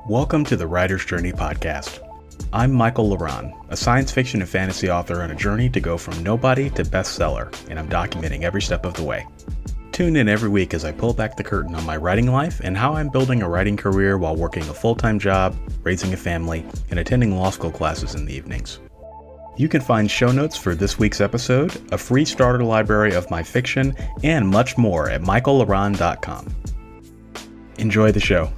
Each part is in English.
Welcome to the Writer's Journey podcast. I'm Michael Laron, a science fiction and fantasy author on a journey to go from nobody to bestseller, and I'm documenting every step of the way. Tune in every week as I pull back the curtain on my writing life and how I'm building a writing career while working a full-time job, raising a family, and attending law school classes in the evenings. You can find show notes for this week's episode, a free starter library of my fiction, and much more at michaellaron.com. Enjoy the show.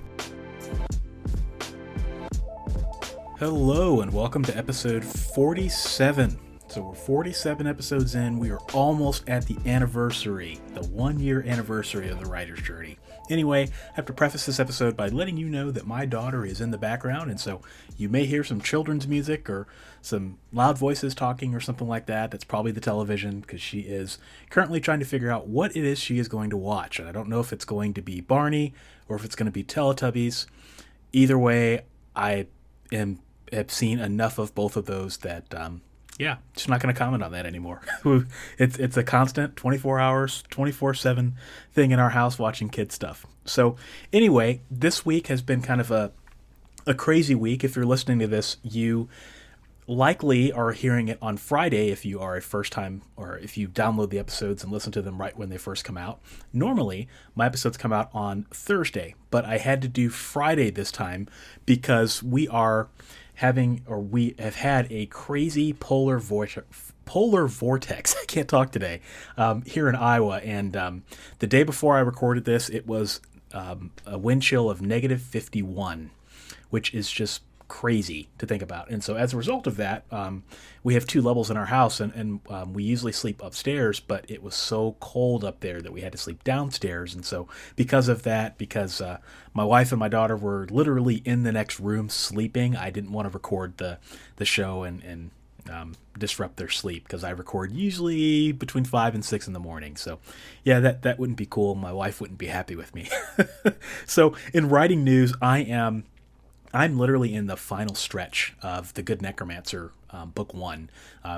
Hello and welcome to episode 47. So we're 47 episodes in. We are almost at the anniversary, the 1-year anniversary of the Writer's Journey. Anyway, I have to preface this episode by letting you know that my daughter is in the background, and so you may hear some children's music or some loud voices talking or something like that. That's probably the television, because she is currently trying to figure out what it is she is going to watch. And I don't know if it's going to be Barney or if it's going to be Teletubbies. Either way, I have seen enough of both of those that just not going to comment on that anymore. It's a constant 24 hours 24/7 thing in our house, watching kid stuff. So anyway, this week has been kind of a crazy week. If you're listening to this, you likely are hearing it on Friday if you are a first time, or if you download the episodes and listen to them right when they first come out. Normally my episodes come out on Thursday, but I had to do Friday this time because we have had a crazy polar vortex. I can't talk today. Here in Iowa, and the day before I recorded this, it was a wind chill of negative 51, which is just crazy to think about. And so as a result of that, we have 2 levels in our house, and we usually sleep upstairs, but it was so cold up there that we had to sleep downstairs. And so because of that, because my wife and my daughter were literally in the next room sleeping, I didn't want to record the show and disrupt their sleep, because I record usually between 5 and 6 in the morning. So yeah, that wouldn't be cool. My wife wouldn't be happy with me. So in writing news, I'm literally in the final stretch of The Good Necromancer, book 1.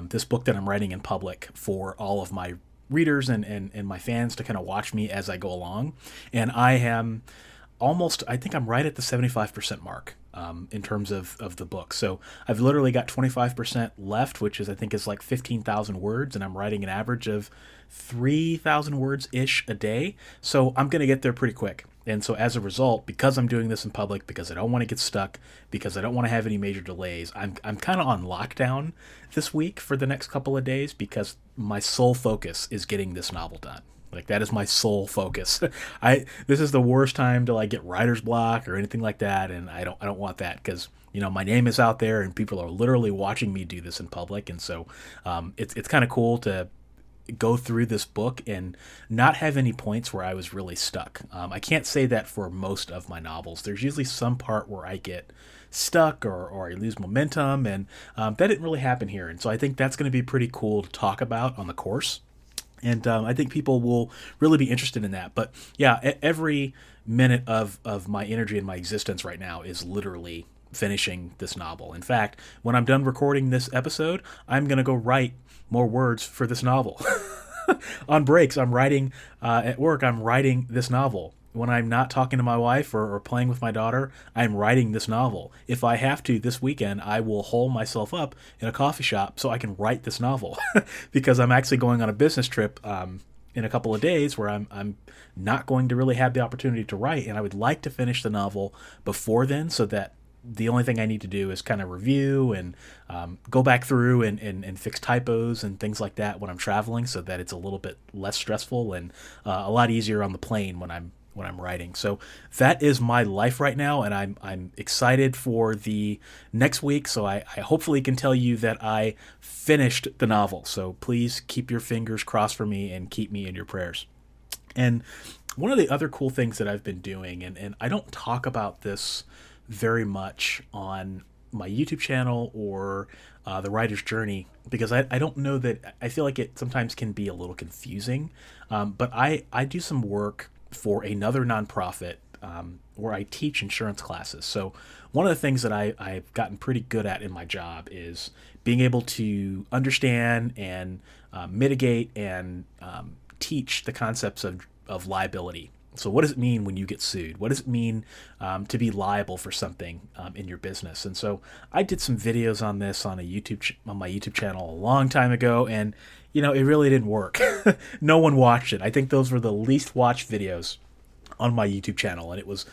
This book that I'm writing in public for all of my readers and my fans to kind of watch me as I go along. And I think I'm right at the 75% mark in terms of the book. So I've literally got 25% left, which I think is like 15,000 words, and I'm writing an average of 3,000 words-ish a day. So I'm going to get there pretty quick. And so as a result, because I'm doing this in public, because I don't want to get stuck, because I don't want to have any major delays, I'm kind of on lockdown this week for the next couple of days, because my sole focus is getting this novel done. Like, that is my sole focus. This is the worst time to get writer's block or anything like that, and I don't want that, because my name is out there and people are literally watching me do this in public. And so it's kind of cool to go through this book and not have any points where I was really stuck. I can't say that for most of my novels. There's usually some part where I get stuck or I lose momentum, and that didn't really happen here. And so I think that's going to be pretty cool to talk about on the course. And I think people will really be interested in that. But yeah, every minute of my energy and my existence right now is literally finishing this novel. In fact, when I'm done recording this episode, I'm going to go write more words for this novel. On breaks, I'm writing, at work, I'm writing this novel. When I'm not talking to my wife or playing with my daughter, I'm writing this novel. If I have to this weekend, I will hole myself up in a coffee shop so I can write this novel, because I'm actually going on a business trip in a couple of days where I'm not going to really have the opportunity to write, and I would like to finish the novel before then, so that the only thing I need to do is kind of review and go back through and fix typos and things like that when I'm traveling, so that it's a little bit less stressful and a lot easier on the plane when I'm writing. So that is my life right now, and I'm excited for the next week. So I hopefully can tell you that I finished the novel. So please keep your fingers crossed for me and keep me in your prayers. And one of the other cool things that I've been doing, and I don't talk about this very much on my YouTube channel or the Writer's Journey, because I don't know that, I feel like it sometimes can be a little confusing, but I do some work for another nonprofit where I teach insurance classes. So one of the things that I've gotten pretty good at in my job is being able to understand and mitigate and teach the concepts of liability So what does it mean when you get sued? What does it mean to be liable for something in your business? And so I did some videos on this on on my YouTube channel a long time ago, and it really didn't work. No one watched it. I think those were the least watched videos on my YouTube channel, and it was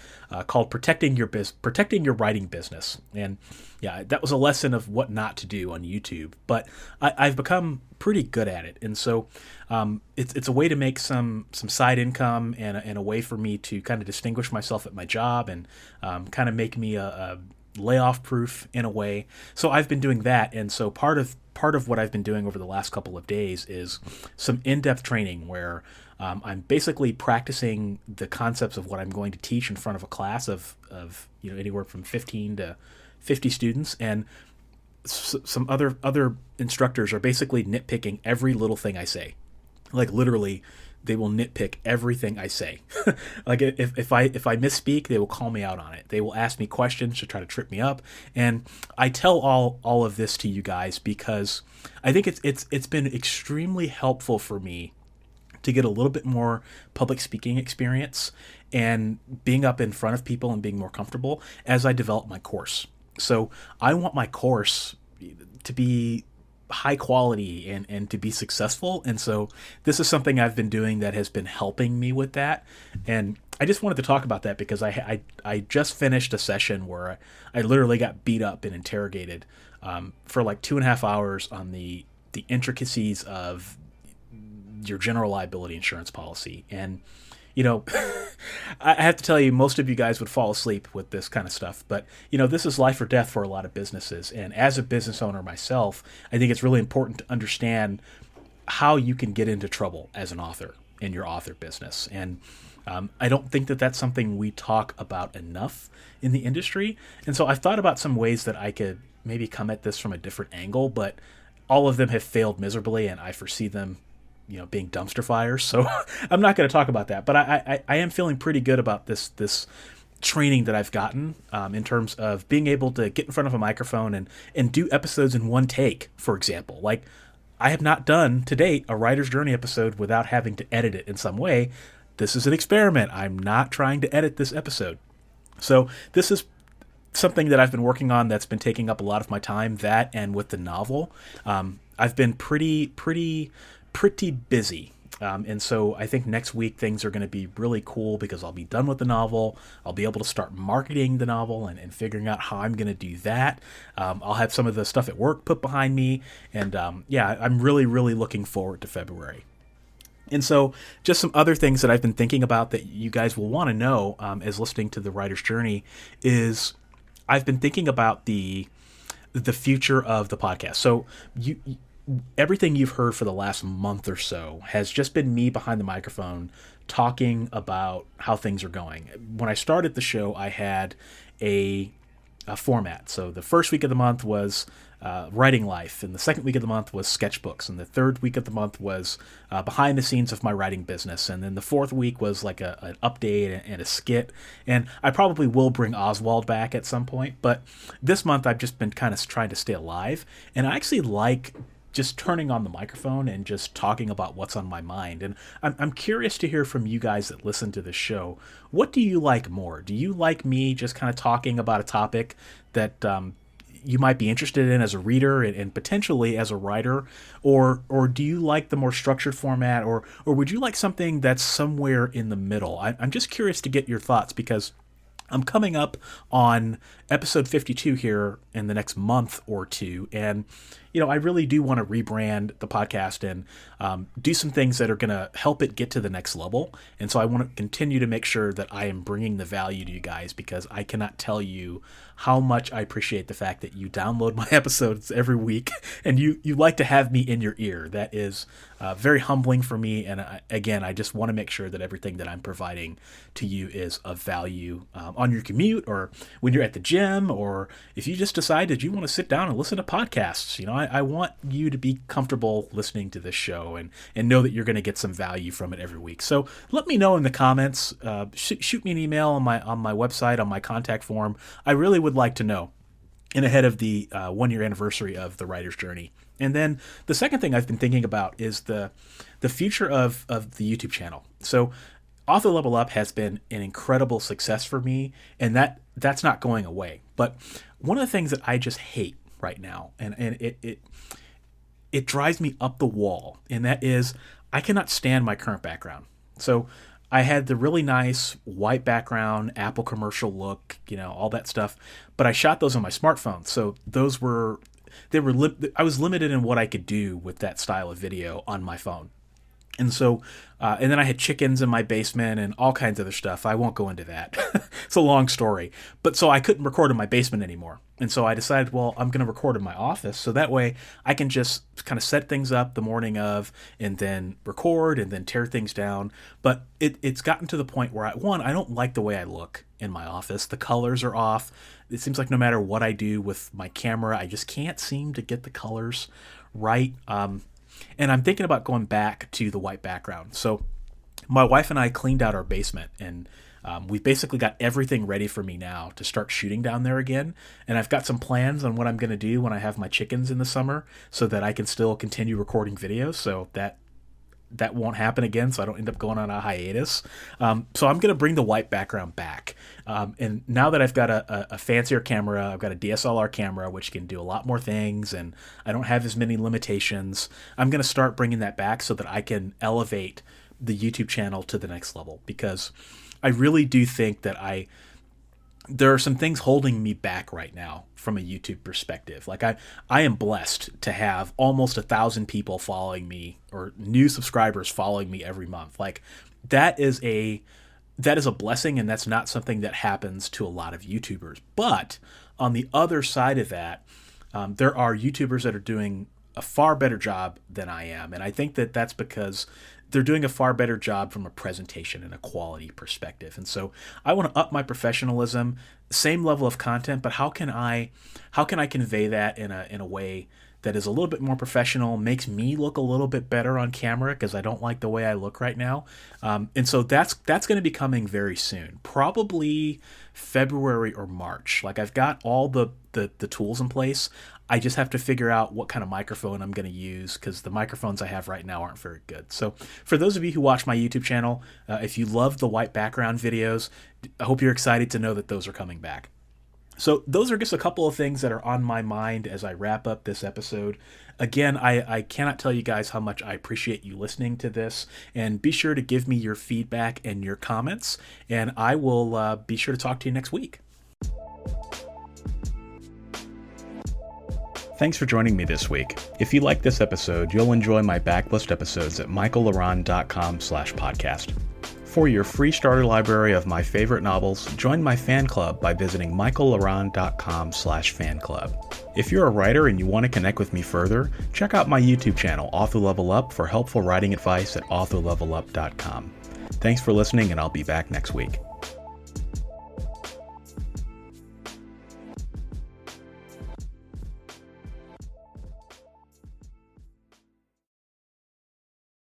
called protecting your writing business. And yeah, that was a lesson of what not to do on YouTube, but I've become pretty good at it. And so it's a way to make some side income, and a way for me to kind of distinguish myself at my job, and kind of make me a layoff proof in a way. So I've been doing that. And so part of what I've been doing over the last couple of days is some in-depth training where I'm basically practicing the concepts of what I'm going to teach in front of a class of anywhere from 15 to 50 students, and some other instructors are basically nitpicking every little thing I say. Like literally, they will nitpick everything I say. Like if I misspeak, they will call me out on it. They will ask me questions to try to trip me up, and I tell all of this to you guys because I think it's been extremely helpful for me to get a little bit more public speaking experience and being up in front of people and being more comfortable as I develop my course. So I want my course to be high quality and to be successful. And so this is something I've been doing that has been helping me with that. And I just wanted to talk about that because I just finished a session where I literally got beat up and interrogated for like 2.5 hours on the intricacies of your general liability insurance policy. And I have to tell you, most of you guys would fall asleep with this kind of stuff, but this is life or death for a lot of businesses. And as a business owner myself, I think it's really important to understand how you can get into trouble as an author in your author business. And I don't think that that's something we talk about enough in the industry. And so I've thought about some ways that I could maybe come at this from a different angle, but all of them have failed miserably, and I foresee them being dumpster fires. So I'm not going to talk about that, but I am feeling pretty good about this training that I've gotten in terms of being able to get in front of a microphone and do episodes in one take, for example. Like, I have not done to date a Writer's Journey episode without having to edit it in some way. This is an experiment. I'm not trying to edit this episode. So this is something that I've been working on that's been taking up a lot of my time, that and with the novel. I've been pretty busy. And so I think next week things are going to be really cool because I'll be done with the novel. I'll be able to start marketing the novel and figuring out how I'm going to do that. I'll have some of the stuff at work put behind me. And I'm really, really looking forward to February. And so just some other things that I've been thinking about that you guys will want to know as listening to the Writer's Journey is I've been thinking about the future of the podcast. So everything you've heard for the last month or so has just been me behind the microphone talking about how things are going. When I started the show, I had a format. So the first week of the month was writing life, and the second week of the month was sketchbooks, and the third week of the month was behind the scenes of my writing business, and then the fourth week was like an update and a skit. And I probably will bring Oswald back at some point, but this month I've just been kind of trying to stay alive, and I actually like just turning on the microphone and just talking about what's on my mind. And I'm curious to hear from you guys that listen to this show. What do you like more? Do you like me just kind of talking about a topic that you might be interested in as a reader and potentially as a writer? Or do you like the more structured format? Or would you like something that's somewhere in the middle? I'm just curious to get your thoughts because I'm coming up on episode 52 here in the next month or two, and I really do want to rebrand the podcast and do some things that are going to help it get to the next level. And so I want to continue to make sure that I am bringing the value to you guys, because I cannot tell you how much I appreciate the fact that you download my episodes every week and you like to have me in your ear. That is very humbling for me. And again, I just want to make sure that everything that I'm providing to you is of value on your commute, or when you're at the gym, or if you just decided you want to sit down and listen to podcasts. I want you to be comfortable listening to this show and know that you're going to get some value from it every week. So let me know in the comments. Shoot me an email on my website, on my contact form. I really would like to know, and ahead of the 1-year anniversary of the Writer's Journey. And then the second thing I've been thinking about is the future of the YouTube channel. So Author Level Up has been an incredible success for me, and that's not going away. But one of the things that I just hate right now, and it drives me up the wall, and that is I cannot stand my current background. So I had the really nice white background, Apple commercial look, all that stuff, but I shot those on my smartphone. So I was limited in what I could do with that style of video on my phone. And so, and then I had chickens in my basement and all kinds of other stuff. I won't go into that. It's a long story. But so I couldn't record in my basement anymore. And so I decided, well, I'm going to record in my office. So that way I can just kind of set things up the morning of and then record and then tear things down. But it's gotten to the point where, I don't like the way I look in my office. The colors are off. It seems like no matter what I do with my camera, I just can't seem to get the colors right. And I'm thinking about going back to the white background. So my wife and I cleaned out our basement, and we've basically got everything ready for me now to start shooting down there again. And I've got some plans on what I'm going to do when I have my chickens in the summer so that I can still continue recording videos, so that won't happen again, so I don't end up going on a hiatus. So I'm going to bring the white background back. And now that I've got a fancier camera, I've got a DSLR camera, which can do a lot more things, and I don't have as many limitations, I'm going to start bringing that back so that I can elevate the YouTube channel to the next level, because I really do think that there are some things holding me back right now from a YouTube perspective. Like I am blessed to have almost 1,000 people following me, or new subscribers following me every month. Like that is a blessing, and that's not something that happens to a lot of YouTubers. But on the other side of that, there are YouTubers that are doing a far better job than I am. And I think that that's because they're doing a far better job from a presentation and a quality perspective. And so I want to up my professionalism, same level of content, but how can I convey that in a way that is a little bit more professional, makes me look a little bit better on camera, because I don't like the way I look right now. And so that's going to be coming very soon, probably February or March. Like I've got all the tools in place. I just have to figure out what kind of microphone I'm going to use, because the microphones I have right now aren't very good. So for those of you who watch my YouTube channel, if you love the white background videos, I hope you're excited to know that those are coming back. So those are just a couple of things that are on my mind as I wrap up this episode. Again, I cannot tell you guys how much I appreciate you listening to this, and be sure to give me your feedback and your comments, and I will be sure to talk to you next week. Thanks for joining me this week. If you like this episode, you'll enjoy my backlist episodes at michaellaron.com/podcast. For your free starter library of my favorite novels, join my fan club by visiting michaellaron.com/fanclub. If you're a writer and you want to connect with me further, check out my YouTube channel, Author Level Up, for helpful writing advice at authorlevelup.com. Thanks for listening, and I'll be back next week.